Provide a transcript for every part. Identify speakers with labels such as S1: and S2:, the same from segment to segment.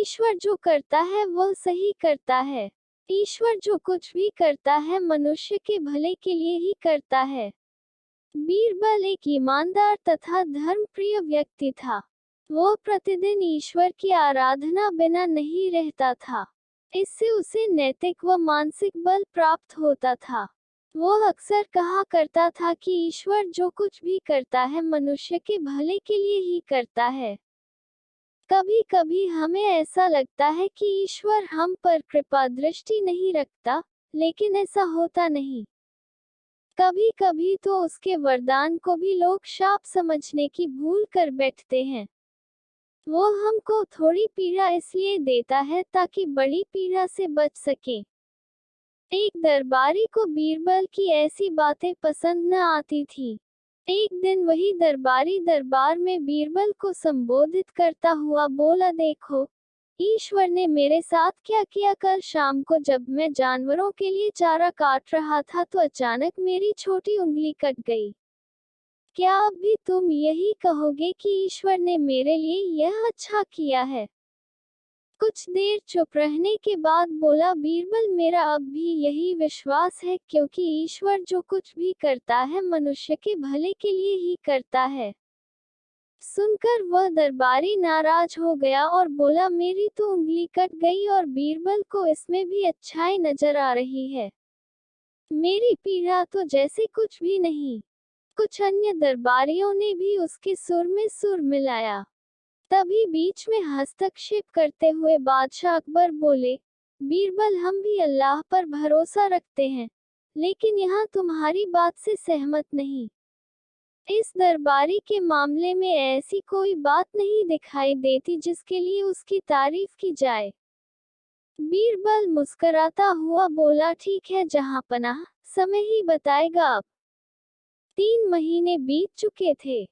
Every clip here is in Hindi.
S1: ईश्वर जो करता है वह सही करता है। ईश्वर जो कुछ भी करता है मनुष्य के भले के लिए ही करता है। बीरबल एक ईमानदार तथा धर्मप्रिय व्यक्ति था। वह प्रतिदिन ईश्वर की आराधना बिना नहीं रहता था। इससे उसे नैतिक व मानसिक बल प्राप्त होता था। वह अक्सर कहा करता था कि ईश्वर जो कुछ भी करता है मनुष्य के भले के लिए ही करता है। कभी कभी हमें ऐसा लगता है कि ईश्वर हम पर कृपा दृष्टि नहीं रखता, लेकिन ऐसा होता नहीं। कभी कभी तो उसके वरदान को भी लोग शाप समझने की भूल कर बैठते हैं। वो हमको थोड़ी पीड़ा इसलिए देता है ताकि बड़ी पीड़ा से बच सके। एक दरबारी को बीरबल की ऐसी बातें पसंद न आती थी। एक दिन वही दरबारी दरबार में बीरबल को संबोधित करता हुआ बोला, देखो, ईश्वर ने मेरे साथ क्या किया। कल शाम को जब मैं जानवरों के लिए चारा काट रहा था तो अचानक मेरी छोटी उंगली कट गई। क्या अब भी तुम यही कहोगे कि ईश्वर ने मेरे लिए यह अच्छा किया है? कुछ देर चुप रहने के बाद बोला बीरबल, मेरा अब भी यही विश्वास है, क्योंकि ईश्वर जो कुछ भी करता है मनुष्य के भले के लिए ही करता है। सुनकर वह दरबारी नाराज हो गया और बोला, मेरी तो उंगली कट गई और बीरबल को इसमें भी अच्छाई नजर आ रही है। मेरी पीड़ा तो जैसे कुछ भी नहीं। कुछ अन्य दरबारियों ने भी उसके सुर में सुर मिलाया। तभी बीच में हस्तक्षेप करते हुए बादशाह अकबर बोले, बीरबल, हम भी अल्लाह पर भरोसा रखते हैं, लेकिन यहाँ तुम्हारी बात से सहमत नहीं। इस दरबारी के मामले में ऐसी कोई बात नहीं दिखाई देती जिसके लिए उसकी तारीफ की जाए। बीरबल मुस्कुराता हुआ बोला, ठीक है जहांपनाह, समय ही बताएगा। अब 3 महीने बीत चुके थे।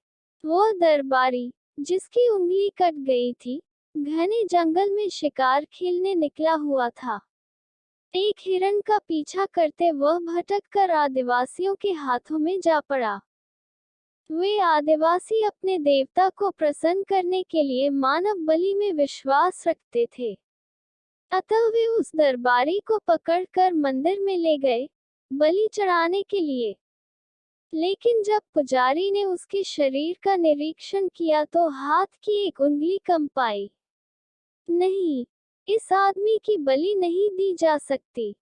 S1: वह दरबारी, जिसकी उंगली कट गई थी, घने जंगल में शिकार खेलने निकला हुआ था। एक हिरण का पीछा करते वह भटक कर आदिवासियों के हाथों में जा पड़ा। वे आदिवासी अपने देवता को प्रसन्न करने के लिए मानव बलि में विश्वास रखते थे। अतः वे उस दरबारी को पकड़कर मंदिर में ले गए, बलि चढ़ाने के लिए। लेकिन जब पुजारी ने उसके शरीर का निरीक्षण किया तो हाथ की एक उंगली कम पाई। नहीं, इस आदमी की बलि नहीं दी जा सकती।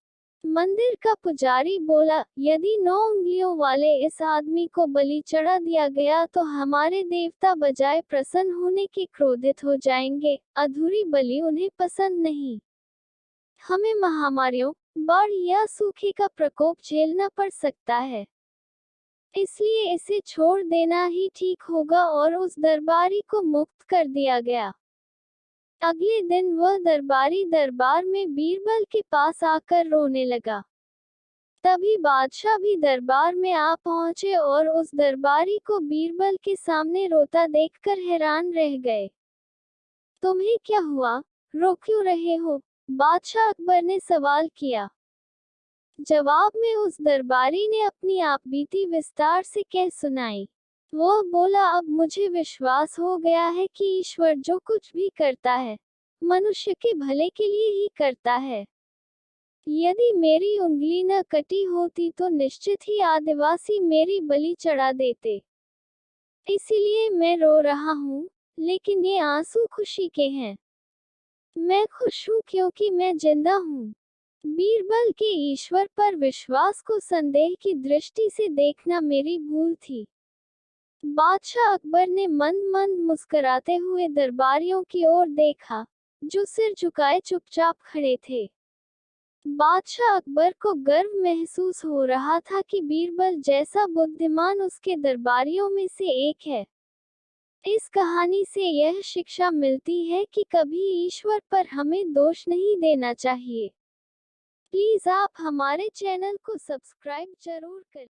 S1: मंदिर का पुजारी बोला, यदि 9 उंगलियों वाले इस आदमी को बलि चढ़ा दिया गया तो हमारे देवता बजाय प्रसन्न होने के क्रोधित हो जाएंगे। अधूरी बलि उन्हें पसंद नहीं। हमें महामारियों, बाढ़ या सूखे का प्रकोप झेलना पड़ सकता है, इसलिए इसे छोड़ देना ही ठीक होगा। और उस दरबारी को मुक्त कर दिया गया। अगले दिन वह दरबारी दरबार में बीरबल के पास आकर रोने लगा। तभी बादशाह भी दरबार में आ पहुंचे और उस दरबारी को बीरबल के सामने रोता देखकर हैरान रह गए। तुम्हें क्या हुआ, रो क्यों रहे हो? बादशाह अकबर ने सवाल किया। जवाब में उस दरबारी ने अपनी आपबीती विस्तार से कह सुनाई। वह बोला, अब मुझे विश्वास हो गया है कि ईश्वर जो कुछ भी करता है मनुष्य के भले के लिए ही करता है। यदि मेरी उंगली न कटी होती तो निश्चित ही आदिवासी मेरी बलि चढ़ा देते। इसीलिए मैं रो रहा हूँ, लेकिन ये आंसू खुशी के हैं। मैं खुश हूँ क्योंकि मैं जिंदा हूँ। बीरबल के ईश्वर पर विश्वास को संदेह की दृष्टि से देखना मेरी भूल थी। बादशाह अकबर ने मंद मंद मुस्कुराते हुए दरबारियों की ओर देखा, जो सिर झुकाए चुपचाप खड़े थे। बादशाह अकबर को गर्व महसूस हो रहा था कि बीरबल जैसा बुद्धिमान उसके दरबारियों में से एक है। इस कहानी से यह शिक्षा मिलती है कि कभी ईश्वर पर हमें दोष नहीं देना चाहिए। प्लीज आप हमारे चैनल को सब्सक्राइब जरूर करें।